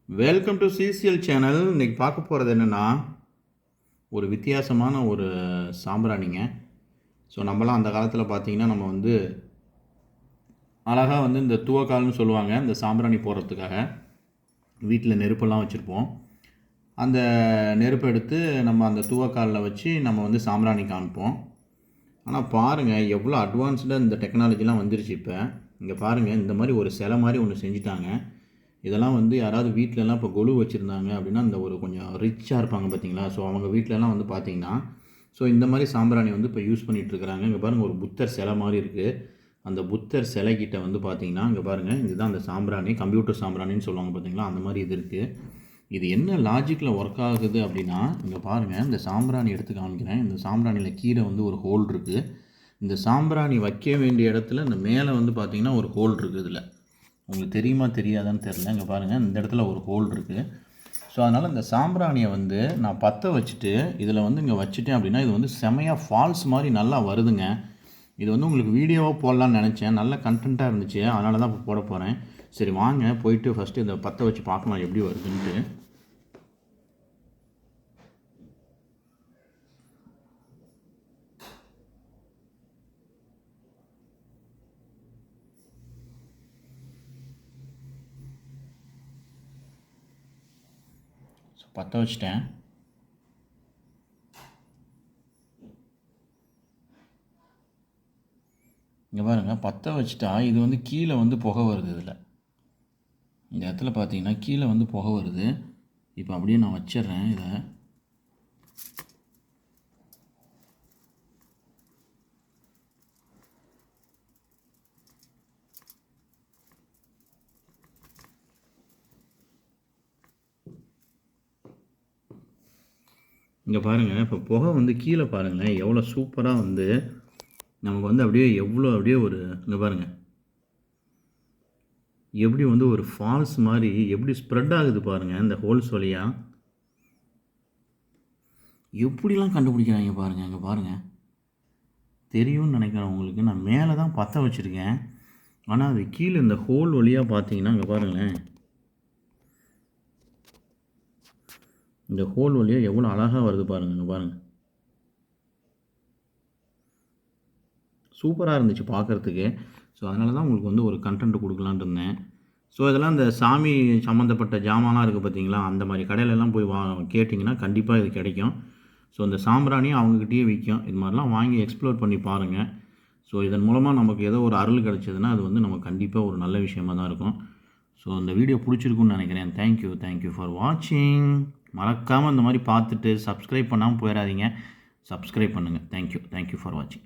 Welcome to CCL channel. இன்றைக்கி பார்க்க போகிறது என்னென்னா, ஒரு வித்தியாசமான ஒரு சாம்பிராணிங்க. ஸோ நம்மலாம் அந்த காலத்தில் பார்த்திங்கன்னா, நம்ம வந்து அழகாக வந்து இந்த தூவக்கால்னு சொல்லுவாங்க, இந்த சாம்பிராணி போடுறதுக்காக வீட்டில் நெருப்பெல்லாம் வச்சுருப்போம். அந்த நெருப்பை எடுத்து நம்ம அந்த தூவக்காலில் வச்சு நம்ம வந்து சாம்பிராணி காமிப்போம். ஆனால் பாருங்கள், எவ்வளோ அட்வான்ஸ்டாக இந்த டெக்னாலஜிலாம் வந்துருச்சு. இப்போ இங்கே பாருங்கள், இந்த மாதிரி ஒரு சிலை மாதிரி ஒன்று செஞ்சுட்டாங்க. இதெல்லாம் வந்து யாராவது வீட்டிலலாம் இப்போ கொலு வச்சுருந்தாங்க அப்படின்னா, அந்த ஒரு கொஞ்சம் ரிச்சாக இருப்பாங்க பார்த்தீங்களா, ஸோ அவங்க வீட்டிலலாம் வந்து பார்த்திங்கன்னா, ஸோ இந்த மாதிரி சாம்பிராணி வந்து இப்போ யூஸ் பண்ணிகிட்ருக்குறாங்க. இங்கே பாருங்கள், ஒரு புத்தர் சிலை மாதிரி இருக்குது. அந்த புத்தர் சிலைக்கிட்ட வந்து பார்த்திங்கன்னா, இங்கே பாருங்கள், இதுதான் அந்த சாம்பிராணி, கம்ப்யூட்டர் சாம்பிராணின்னு சொல்லுவாங்க பார்த்தீங்களா, அந்த மாதிரி இது இருக்குது. இது என்ன லாஜிக்கில் ஒர்க் ஆகுது அப்படின்னா, இங்கே பாருங்கள், இந்த சாம்பிராணி எடுத்து காமிக்கிறேன். இந்த சாம்பிராணியில் கீழே வந்து ஒரு ஹோல் இருக்குது. இந்த சாம்பிராணி வைக்க வேண்டிய இடத்துல இந்த மேலே வந்து பார்த்திங்கன்னா ஒரு ஹோல் இருக்குது. இதில் உங்களுக்கு தெரியுமா தெரியாதான்னு தெரில. இங்கே பாருங்கள், இந்த இடத்துல ஒரு ஹோல் இருக்குது. ஸோ அதனால் இந்த சாம்பிராணியை வந்து நான் பற்ற வச்சுட்டு இதில் வந்து இங்கே வச்சுட்டேன் அப்படின்னா, இது வந்து செமையாக ஃபால்ஸ் மாதிரி நல்லா வருதுங்க. இது வந்து உங்களுக்கு வீடியோவாக போடலான்னு நினச்சேன், நல்ல கண்டென்ட்டாக இருந்துச்சு, அதனால தான் இப்போ போட போகிறேன். சரி வாங்க போயிட்டு ஃபஸ்ட்டு இதை பற்ற வச்சு பார்க்கலாம் எப்படி வருதுன்ட்டு. பற்ற வச்சிட்டேன். இங்கே பாருங்கள், பற்ற வச்சுட்டா இது வந்து கீழே வந்து புகை வருது. இதில் இந்த இடத்துல பார்த்தீங்கன்னா கீழே வந்து புகை வருது. இப்போ அப்படியே நான் வச்சிடுறேன் இதை. இங்கே பாருங்கள், இப்போ புகை வந்து கீழே பாருங்களேன், எவ்வளோ சூப்பராக வந்து நமக்கு வந்து அப்படியே அப்படியே ஒரு இங்கே பாருங்கள், எப்படி வந்து ஒரு ஃபால்ஸ் மாதிரி எப்படி ஸ்ப்ரெட் ஆகுது பாருங்கள் இந்த ஹோல்ஸ் வழியாக. எப்படிலாம் கண்டுபிடிக்கிறாங்க பாருங்கள். இங்கே பாருங்கள், தெரியும்னு நினைக்கிறேன் உங்களுக்கு. நான் மேலே தான் பற்ற வச்சுருக்கேன், ஆனால் அது கீழே இந்த ஹோல் வழியாக பார்த்தீங்கன்னா இங்கே பாருங்களேன், இந்த ஹோல் வழியாக எவ்வளோ அழகாக வருது பாருங்கள். இங்கே பாருங்கள், சூப்பராக இருந்துச்சு பார்க்குறதுக்கு. ஸோ அதனால தான் உங்களுக்கு வந்து ஒரு கண்டென்ட் கொடுக்கலான்ட்டு இருந்தேன். ஸோ இதெல்லாம் இந்த சாமி சம்மந்தப்பட்ட ஜாமான்லாம் இருக்குது பார்த்தீங்களா, அந்த மாதிரி கடையிலலாம் போய் கேட்டிங்கன்னா கண்டிப்பாக இது கிடைக்கும். ஸோ இந்த சாம்பிராணியும் அவங்கக்கிட்டேயே விற்கும். இது மாதிரிலாம் வாங்கி எக்ஸ்ப்ளோர் பண்ணி பாருங்கள். ஸோ இதன் மூலமாக நமக்கு ஏதோ ஒரு அருள் கிடச்சதுன்னா அது வந்து நமக்கு கண்டிப்பாக ஒரு நல்ல விஷயமாக தான் இருக்கும். ஸோ இந்த வீடியோ பிடிச்சிருக்குன்னு நினைக்கிறேன். தேங்க்யூ ஃபார் வாட்சிங். மறக்காமல் இந்த மாதிரி பார்த்துட்டு சப்ஸ்கிரைப் பண்ணாமல் போயிடாதீங்க. சப்ஸ்கிரைப் பண்ணுங்கள். தேங்க்யூ ஃபார் வாட்சிங்.